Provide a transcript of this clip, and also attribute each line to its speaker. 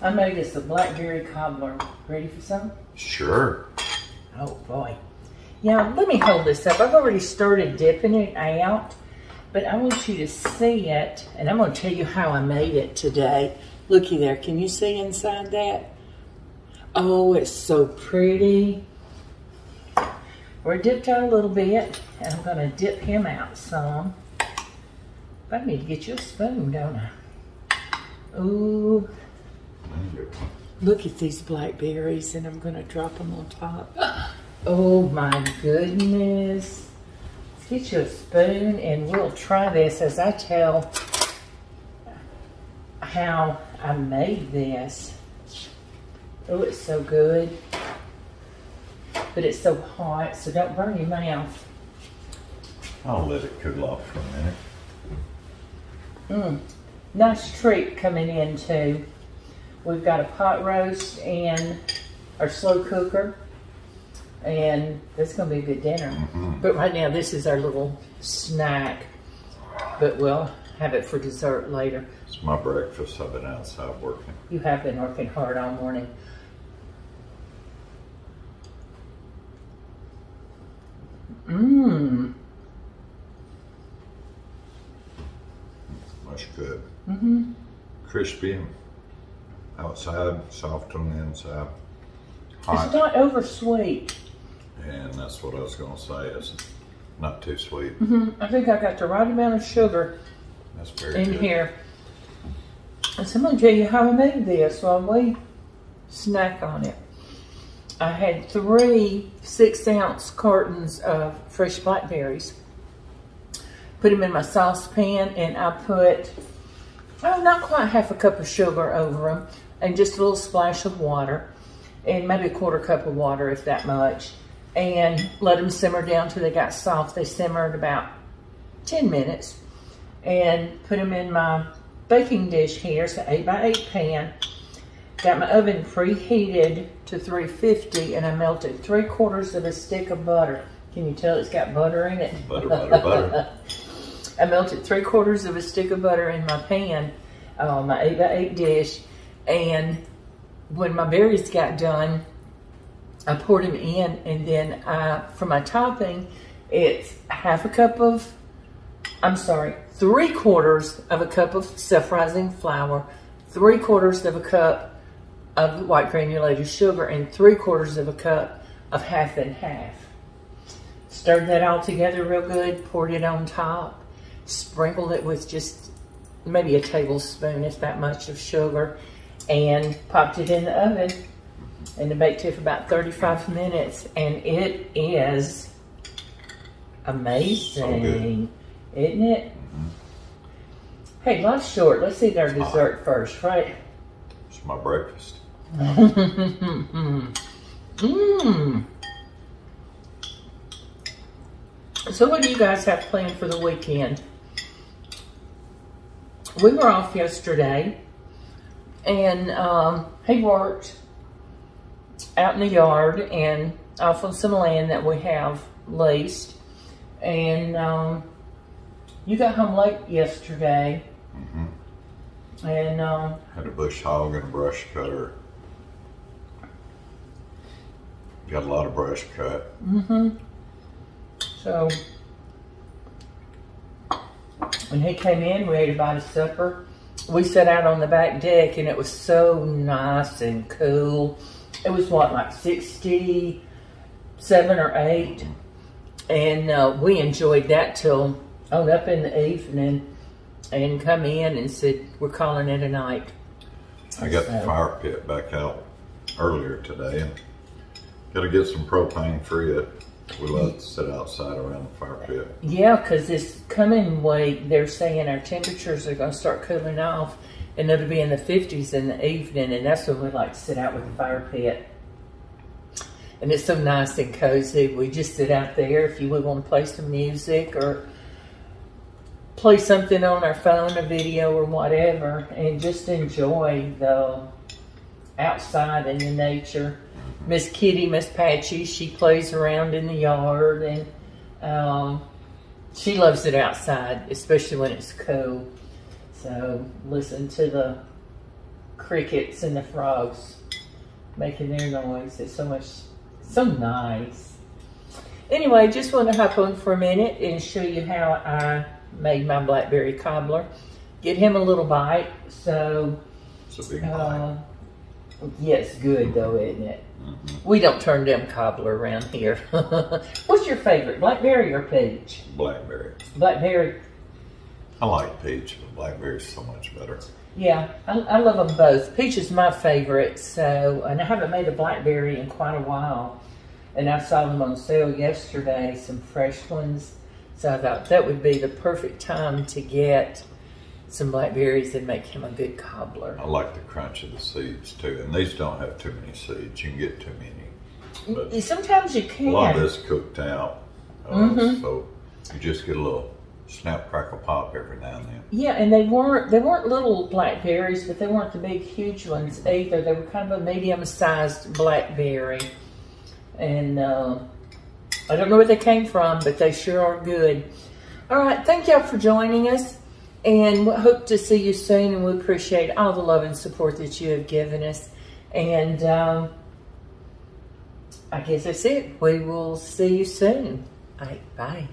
Speaker 1: I made us a blackberry cobbler. Ready for some?
Speaker 2: Sure.
Speaker 1: Oh boy. Yeah, let me hold this up. I've already started dipping it out, but I want you to see it, and I'm going to tell you how I made it today. Looky there. Can you see inside that? Oh, it's so pretty. We're dipped out a little bit, and I'm going to dip him out some. But I need to get you a spoon, don't I? Ooh. Look at these blackberries, and I'm going to drop them on top. Oh my goodness. Let's get you a spoon, and we'll try this as I tell how I made this. Oh, it's so good. But it's so hot, so don't burn your mouth.
Speaker 2: I'll let it cool off for a minute.
Speaker 1: Nice treat coming in too. We've got a pot roast and our slow cooker, and that's gonna be a good dinner. But right now this is our little snack, but we'll have it for dessert later.
Speaker 2: It's my breakfast. I've been outside working.
Speaker 1: You have been working hard all morning.
Speaker 2: Much good. Crispy and outside, soft on the inside. Hot.
Speaker 1: It's not over sweet.
Speaker 2: And that's what I was going to say. It's not too sweet.
Speaker 1: I think I got the right amount of sugar
Speaker 2: That's very
Speaker 1: in
Speaker 2: good.
Speaker 1: here. And so I'm going to tell you how I made this while we snack on it. I had 3 6-ounce cartons of fresh blackberries. Put them in my saucepan, and I put, oh, not quite half a cup of sugar over them, and just a little splash of water, and maybe a 1/4 cup of water, if that much, and let them simmer down till they got soft. They simmered about 10 minutes, and put them in my baking dish here. It's an 8x8 pan. Got my oven preheated to 350, and I melted 3/4 of a stick of butter. Can you tell it's got butter in it?
Speaker 2: Butter, butter, butter.
Speaker 1: I melted 3/4 of a stick of butter in my pan, my 8x8 dish, and when my berries got done, I poured them in, and then for my topping, it's 3/4 of a cup of self-rising flour, 3/4 of a cup of white granulated sugar, and 3/4 of a cup of half and half. Stirred that all together real good, poured it on top, sprinkled it with just maybe a tablespoon, if that much, of sugar, and popped it in the oven. And it baked it for about 35 minutes, and it is amazing, isn't it? Hey, life's short. Let's eat our dessert first, right?
Speaker 2: It's my breakfast.
Speaker 1: So what do you guys have planned for the weekend? We were off yesterday, and he worked out in the yard and off on some land that we have leased. And you got home late yesterday. And
Speaker 2: Had a bush hog and a brush cutter. Got a lot of brush cut.
Speaker 1: So when he came in, we ate a bite of supper. We sat out on the back deck, and it was so nice and cool. It was what, like 67 or 8, and we enjoyed that till on up in the evening, and come in and said we're calling it a night.
Speaker 2: I got the fire pit back out earlier today, and got to get some propane for it. We love to sit outside around the fire pit.
Speaker 1: Yeah, because this coming week, they're saying our temperatures are going to start cooling off, and it'll be in the 50s in the evening, and that's when we like to sit out with the fire pit. And it's so nice and cozy. We just sit out there if you would want to play some music or play something on our phone, a video or whatever, and just enjoy the outside and the nature. Miss Kitty, Miss Patchy, she plays around in the yard, and she loves it outside, especially when it's cool. So listen to the crickets and the frogs making their noise. It's so nice. Anyway, just want to hop on for a minute and show you how I made my blackberry cobbler. Get him a little bite. So,
Speaker 2: it's a big bite.
Speaker 1: Yeah, it's good though, isn't it? We don't turn them cobbler around here. What's your favorite, blackberry or peach?
Speaker 2: Blackberry.
Speaker 1: Blackberry.
Speaker 2: I like peach, but blackberry's so much better.
Speaker 1: Yeah, I love them both. Peach is my favorite, and I haven't made a blackberry in quite a while. And I saw them on sale yesterday, some fresh ones. So I thought that would be the perfect time to get some blackberries and make him a good cobbler.
Speaker 2: I like the crunch of the seeds too, and these don't have too many seeds. You can get too many. But
Speaker 1: sometimes you can.
Speaker 2: A lot of this cooked out, so you just get a little snap, crackle, pop every now and then.
Speaker 1: Yeah, and they weren't little blackberries, but they weren't the big, huge ones either. They were kind of a medium-sized blackberry, and I don't know where they came from, but they sure are good. All right, thank y'all for joining us. And we hope to see you soon, and we appreciate all the love and support that you have given us. And I guess that's it. We will see you soon. All right, bye.